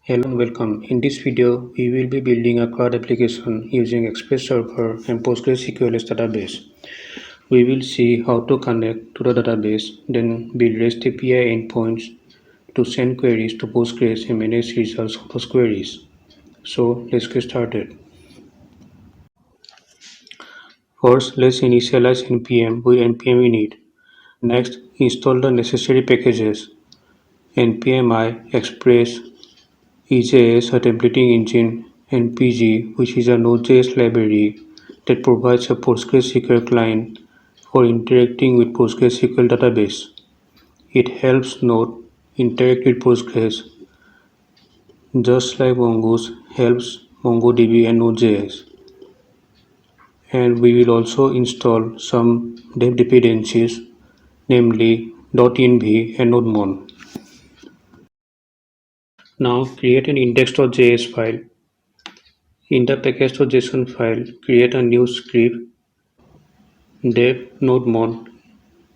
Hello and welcome. In this video, we will be building a CRUD application using Express Server and Postgresql as database. We will see how to connect to the database, then build REST API endpoints to send queries to Postgres and manage results of those queries. So let's get started. First, let's initialize npm with npm init. Next, install the necessary packages: npm i, express, EJS, a templating engine, and PG, which is a NodeJS library that provides a PostgreSQL client for interacting with PostgreSQL database. It helps Node interact with Postgres just like Mongoose helps MongoDB and Node.js. And we will also install some dev dependencies, namely .env and NodeMon. Now create an index.js file. In the package.json file, create a new script dev nodemon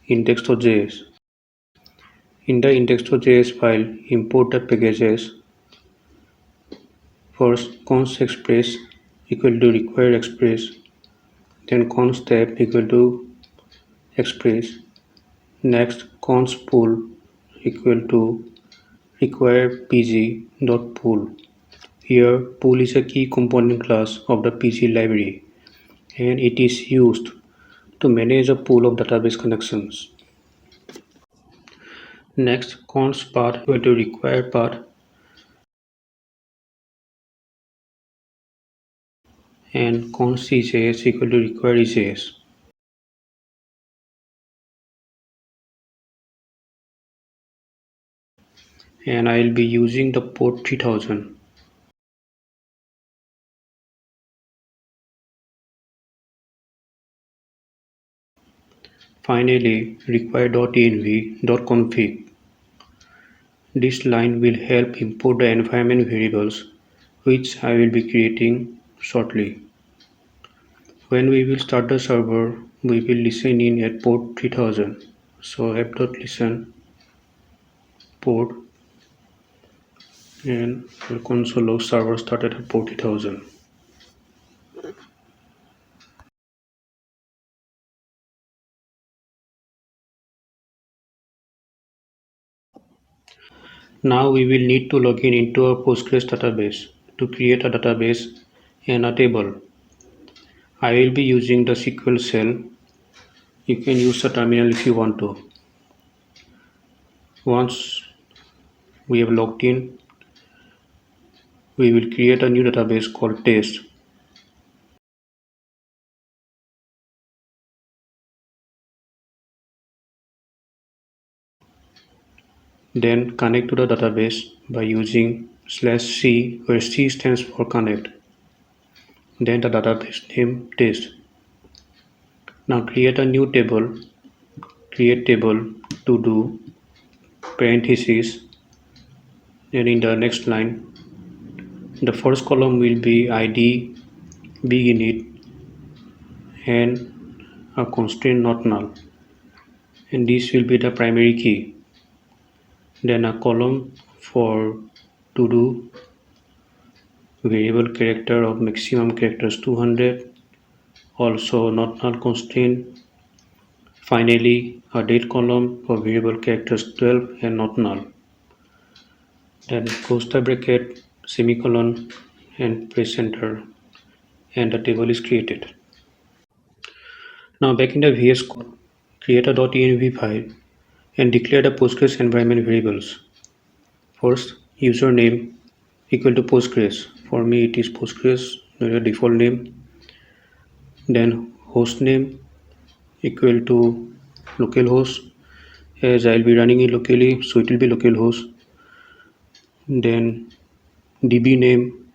index.js. In the index.js file, import the packages. First, const express equal to require express, then const tab equal to express. Next, const pool equal to require pg dot pool. Here, pool is a key component class of the pg library, and it is used to manage a pool of database connections. Next, const path equal to require path, and const EJS equal to require EJS. And I will be using the port 3000. Finally, require.env.config. This line will help import the environment variables, which I will be creating shortly. When we will start the server, we will listen in at port 3000. So app.listen port and the console log server started at port 3000. Now we will need to log in into our Postgres database to create a database and a table. I will be using the SQL shell. You can use the terminal if you want to. Once we have logged in, we will create a new database called test. Then connect to the database by using /c, where C stands for connect. Then the database name test. Now create a new table. Create table to do parentheses. Then in the next line, the first column will be ID, big init, and a constraint not null. And this will be the primary key. Then a column for to do variable character of maximum characters 200, also not null constraint. Finally, a date column for variable characters 12 and not null. Then close the bracket, semicolon, and press enter, and the table is created. Now back in the VS Code, create a .env file and declare the Postgres environment variables. First, username equal to Postgres. For me, it is Postgres, the default name. Then hostname equal to localhost, as I'll be running it locally, so it will be localhost. Then DB name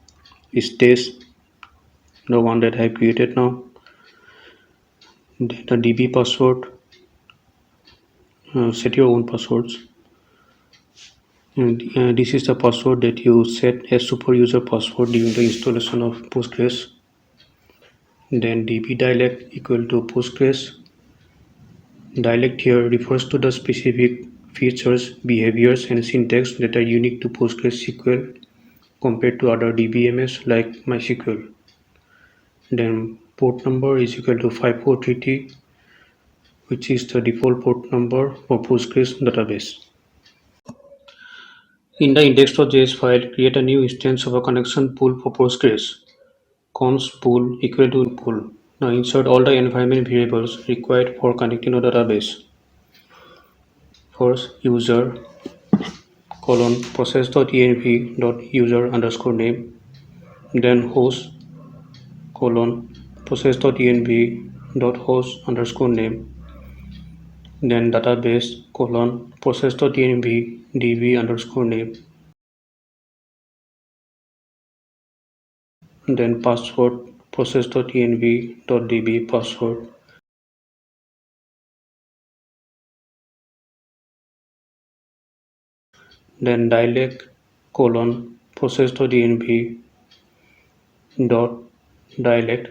is test, the one that I created now. Then the DB password, set your own passwords. And this is the password that you set as super user password during the installation of Postgres. Then DB dialect equal to Postgres. Dialect here refers to the specific features, behaviors, and syntax that are unique to PostgreSQL compared to other DBMS like MySQL. Then port number is equal to 5433, which is the default port number for Postgres database. In the index.js file, create a new instance of a connection pool for Postgres. Const pool equal to pool. Now insert all the environment variables required for connecting a database. First, user process.env.user underscore name, then host process.env.host underscore name, then database process.env.db underscore name, then password process.env.db password, then dialect process.env.dialect,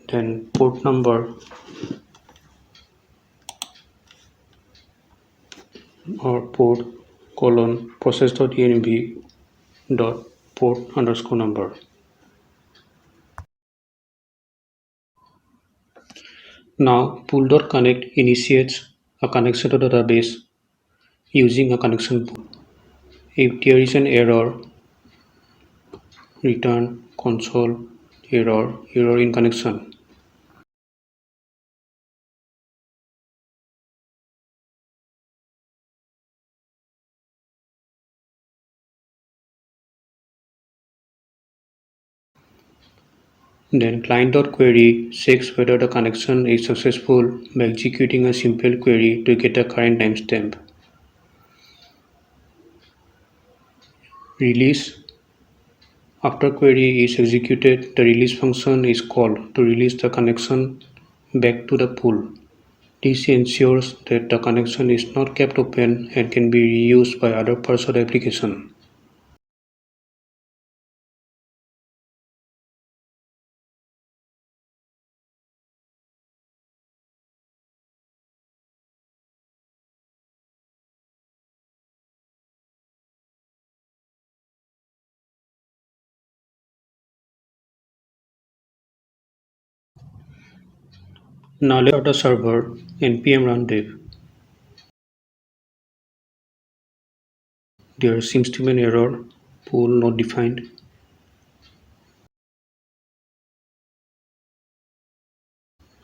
then port number or port process.env.port underscore number. Now pool.connect initiates a connection to the database using a connection pool. If there is an error, return console error in connection. Then client.query checks whether the connection is successful by executing a simple query to get a current timestamp. Release. After query is executed, the release function is called to release the connection back to the pool. This ensures that the connection is not kept open and can be reused by other parts of the application. Now let's start the server npm run dev. There seems to be an error, pool not defined.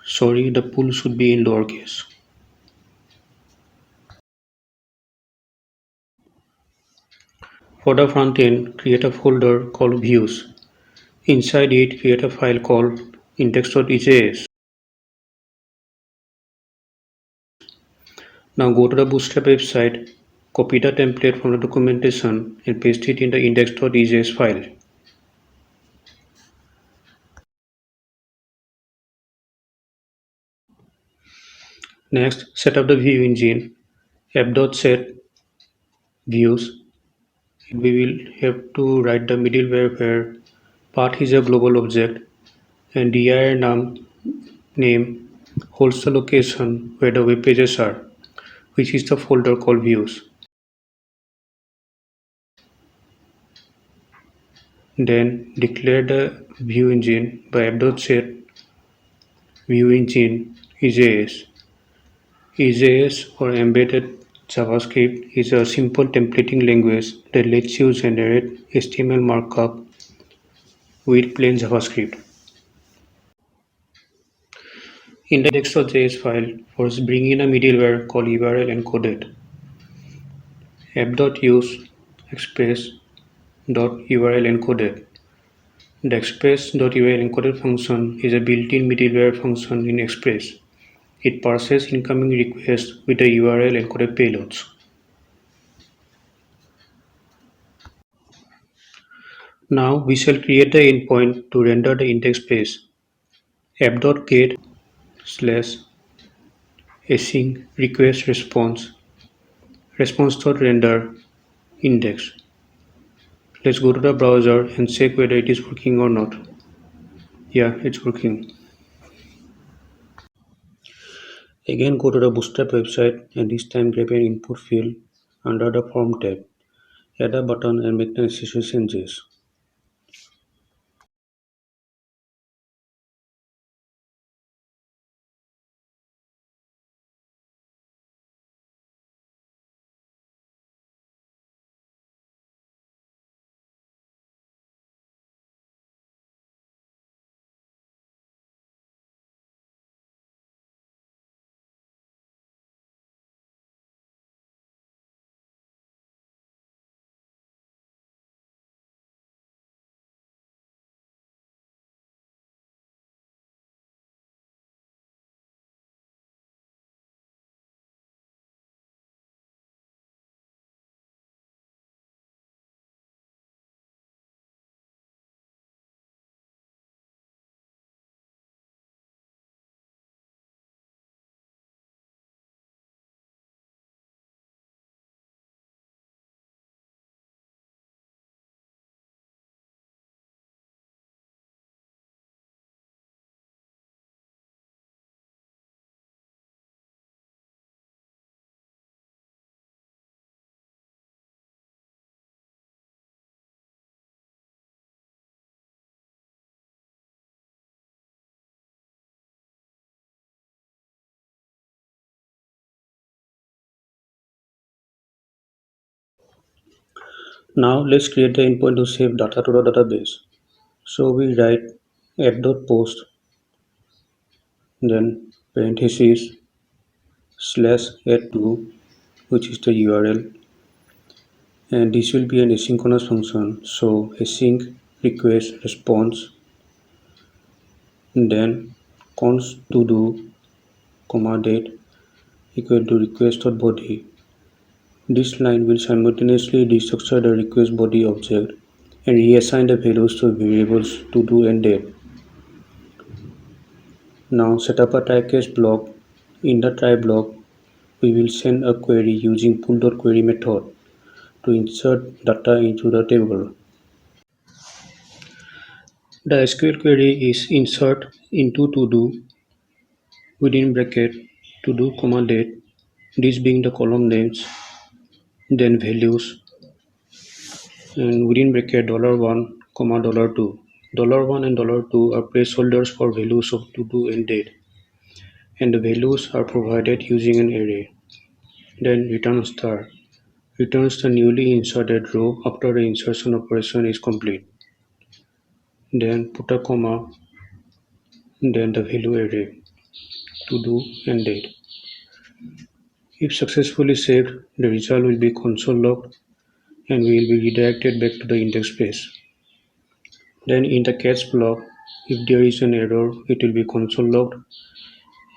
Sorry, the pool should be in lowercase. For the front end, create a folder called views. Inside it, create a file called index.js. Now go to the Bootstrap website, copy the template from the documentation and paste it in the index.js file. Next, set up the view engine, app.set views. We will have to write the middleware where path is a global object and dir name holds the location where the web pages are, which is the folder called views. Then declare the view engine by app.set view engine EJS. EJS or embedded JavaScript is a simple templating language that lets you generate HTML markup with plain JavaScript. In the index.js file, first bring in a middleware called URL encoded. app.use express.url encoded. The express.url encoded function is a built-in middleware function in Express. It parses incoming requests with the URL encoded payloads. Now we shall create the endpoint to render the index page. app.get slash async request response.render index. Let's go to the browser and check whether it is working or not. Yeah, it's working. Again go to the Bootstrap website and this time grab an input field under the form tab. Add a button and make the necessary changes. Now let's create the endpoint to save data to the database. So we write add.post, then parentheses slash add2, which is the URL, and this will be an asynchronous function. So async request response, then const to do comma date equal to request.body. This line will simultaneously destructure the request body object and reassign the values to variables to do and date. Now set up a try catch block. In the try block, we will send a query using pull.query method to insert data into the table. The SQL query is insert into to do within bracket to do comma date, this being the column names, then values, and within bracket $1 comma $2. $1 and $2 are placeholders for values of to do and date, and the values are provided using an array. Then return star returns the newly inserted row after the insertion operation is complete. Then put a comma, then the value array to do and date. If successfully saved, the result will be console logged and we will be redirected back to the index page. Then in the catch block, if there is an error, it will be console logged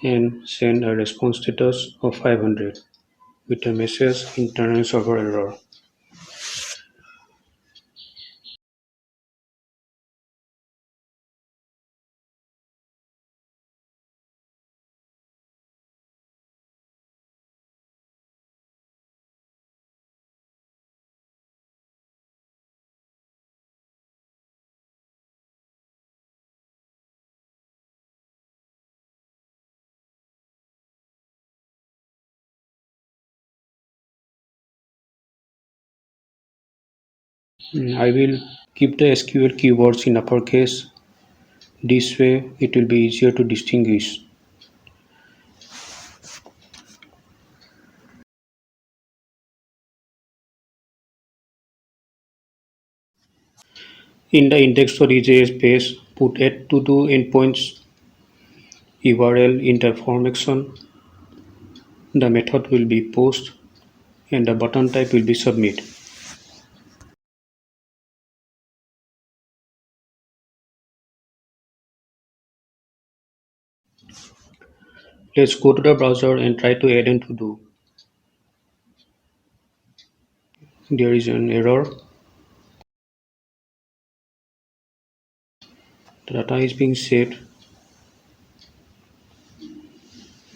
and send a response status of 500 with a message internet server error. I will keep the SQL keywords in uppercase. This way it will be easier to distinguish. In the index.ejs page, put add to do endpoints URL in the information. The method will be post and the button type will be submit. Let's go to the browser and try to add in to do. There is an error. The data is being saved,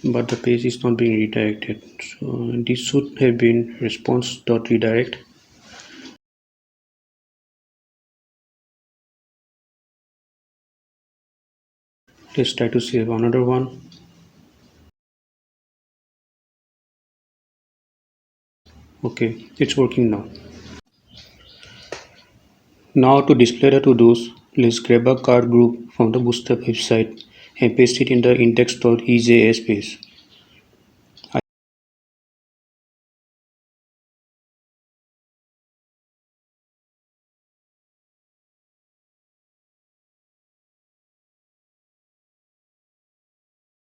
but the page is not being redirected. So this should have been response.redirect. Let's try to save another one. Okay, it's working now. Now to display the to-dos, let's grab a card group from the Bootstrap website and paste it in the index.ejs page.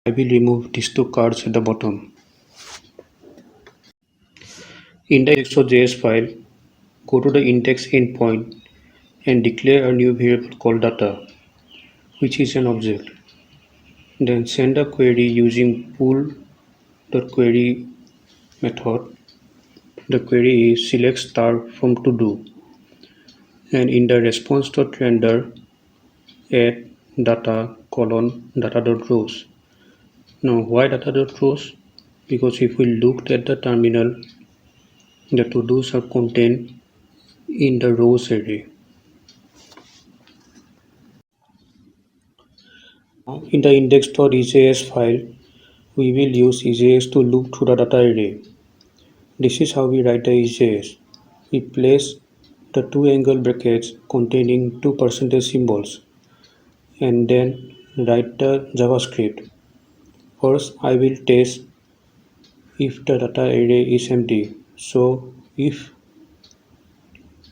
I will remove these two cards at the bottom. In the index.js file, go to the index endpoint and declare a new variable called data, which is an object. Then send a query using pool.query method. The query is select star from to do, and in the response.render add data colon data.rows. Now why data.rows? Because if we looked at the terminal, the to-dos are contained in the rows array. Now in the index.ejs file, we will use EJS to loop through the data array. This is how we write the EJS. We place the two angle brackets containing two percentage symbols and then write the JavaScript. First, I will test if the data array is empty. So if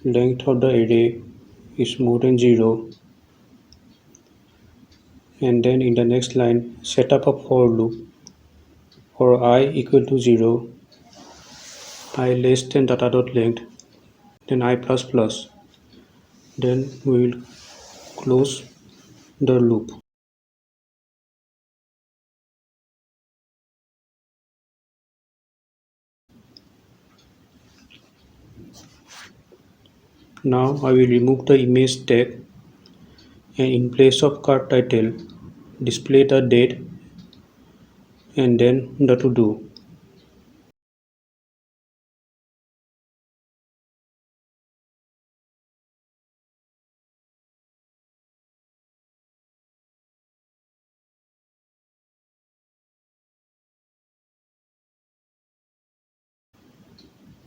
length of the array is more than 0, and then in the next line set up a for loop for I equal to 0, I less than data.length, then I plus plus, then we will close the loop. Now I will remove the image tag and in place of card title display the date and then the to do.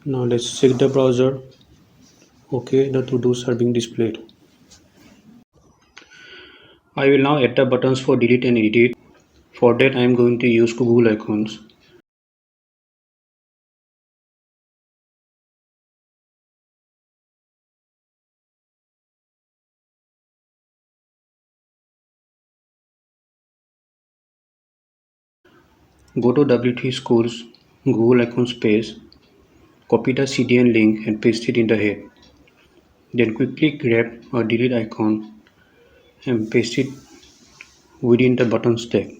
Now let's check the browser. Okay, the to dos are being displayed. I will now add the buttons for delete and edit. For that I am going to use Google icons. Go to W3 Schools Google icons page, copy the CDN link and paste it in the head. Then quickly grab a delete icon and paste it within the buttons tag.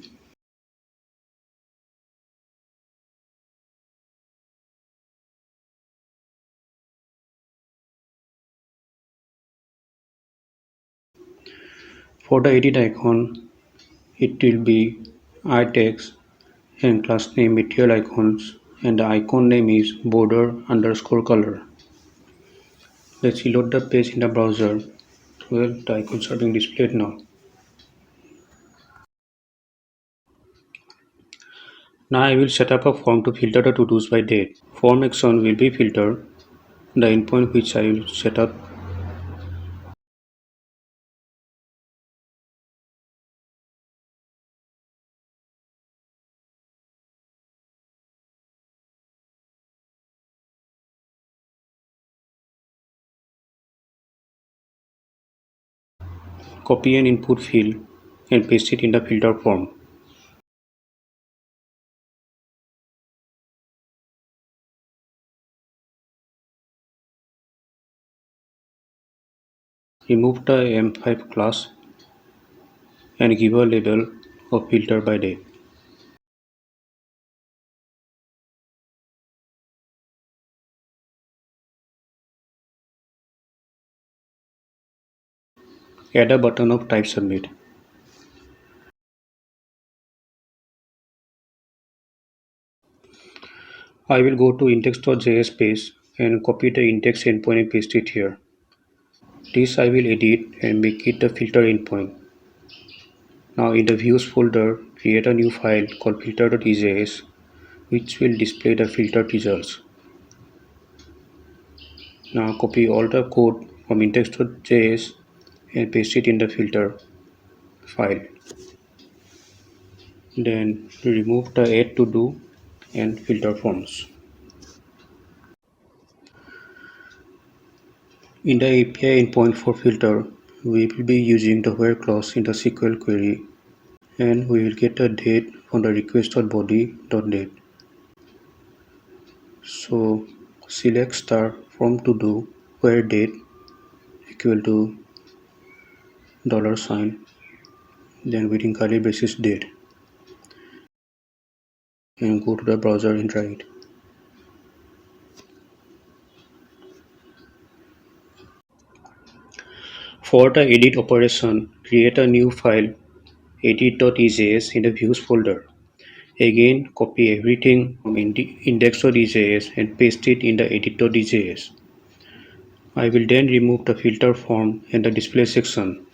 For the edit icon, it will be itext and class name material icons and the icon name is border underscore color. Let's reload the page in the browser. Well, the icons are being displayed now. Now I will set up a form to filter the to-dos by date. Form action will be filtered. The endpoint which I will set up. Copy an input field and paste it in the filter form. Remove the M5 class and give a label of filter by date. Add a button of type submit. I will go to index.js page and copy the index endpoint and paste it here. This I will edit and make it the filter endpoint. Now in the views folder, create a new file called filter.ejs which will display the filtered results. Now copy all the code from index.js and paste it in the filter file. Then remove the add to do and filter forms. In the API endpoint for filter, we will be using the where clause in the SQL query, and we will get a date from the request.body.date. So select star from to do where date equal to $, then within curly braces date, and go to the browser and try it. For the edit operation, create a new file edit.ejs in the views folder. Again, copy everything from index.ejs and paste it in the edit.ejs. I will then remove the filter form and the display section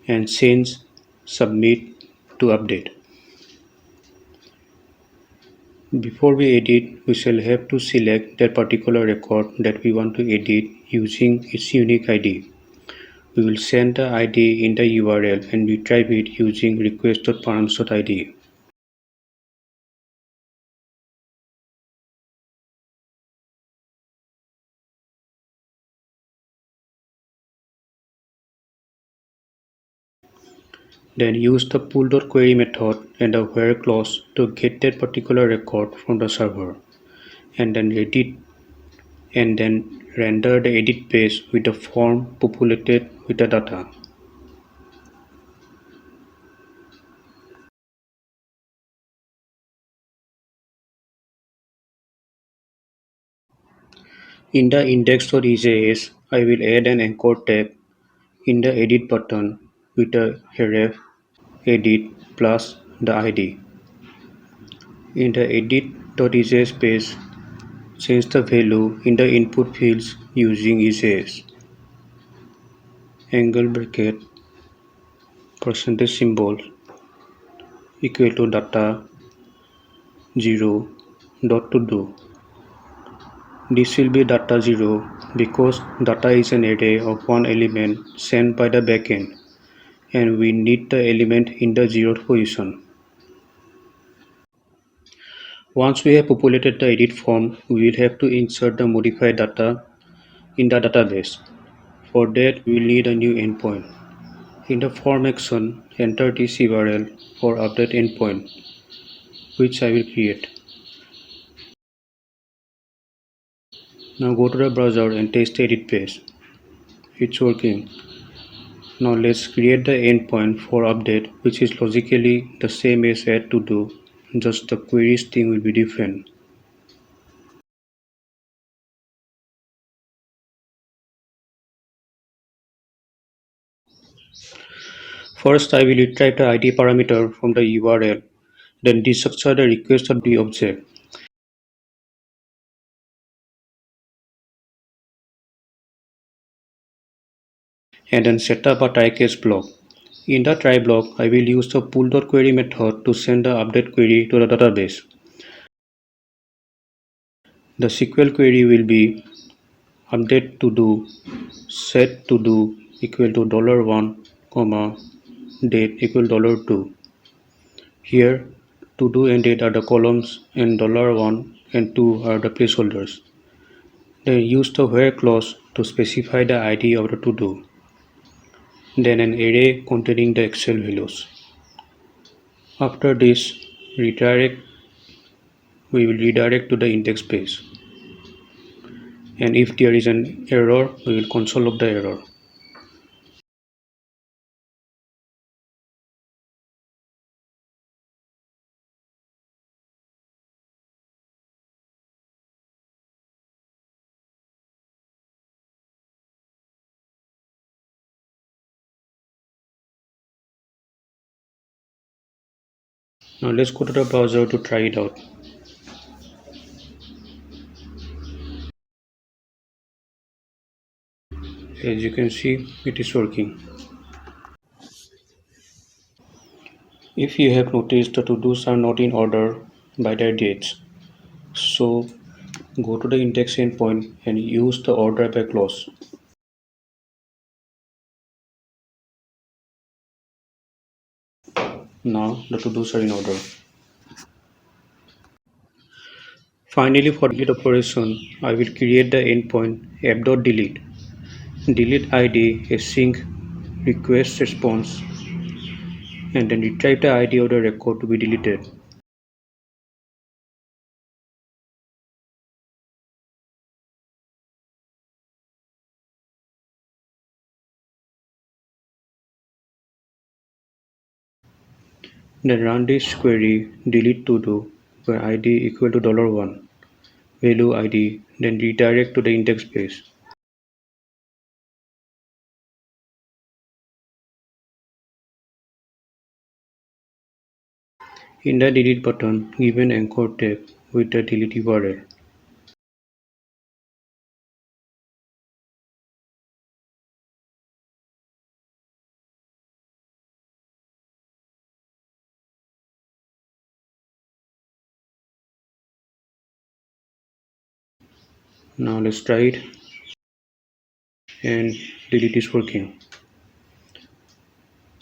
and change submit to update. Before we edit, we shall have to select that particular record that we want to edit using its unique ID. We will send the ID in the URL and retrieve it using request.params.id. Then use the pull.query method and the where clause to get that particular record from the server, and then render the edit page with the form populated with the data. In the index.ejs, I will add an anchor tab in the edit button with a href edit plus the ID. In the edit.ejs page, change the value in the input fields using EJS. Angle bracket percentage symbol equal to data 0 dot to do. This will be data 0 because data is an array of one element sent by the backend, and we need the element in the 0th position. Once we have populated the edit form, we will have to insert the modified data in the database. For that, we will need a new endpoint. In the form action, enter this URL for update endpoint, which I will create. Now go to the browser and test the edit page. It's working. Now let's create the endpoint for update, which is logically the same as add to do, just the query string will be different. First, I will retrieve the ID parameter from the URL, then destructure the request.body object, and then set up a try catch block. In the try block, I will use the pull.query method to send the update query to the database. The SQL query will be update to do set to do equal to $1, comma, date equal $2. Here, to do and date are the columns and $1 and 2 are the placeholders. Then use the where clause to specify the ID of the to do. Then an array containing the Excel values. After this, we will redirect to the index page. And if there is an error, we will console log the error. Now let's go to the browser to try it out. As you can see, it is working. If you have noticed, the to-dos are not in order by their dates. So go to the index endpoint and use the order by clause. Now the to-dos are in order. Finally, for delete operation, I will create the endpoint app.delete. Delete ID is sync request response and then retrieve the ID of the record to be deleted. Then run this query delete to do where ID equal to $1 value ID, then redirect to the index page. In the delete button, give an anchor tag with the delete URL. Now let's try it, and delete is working.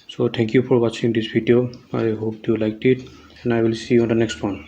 So thank you for watching this video. I hope you liked it, and I will see you on the next one.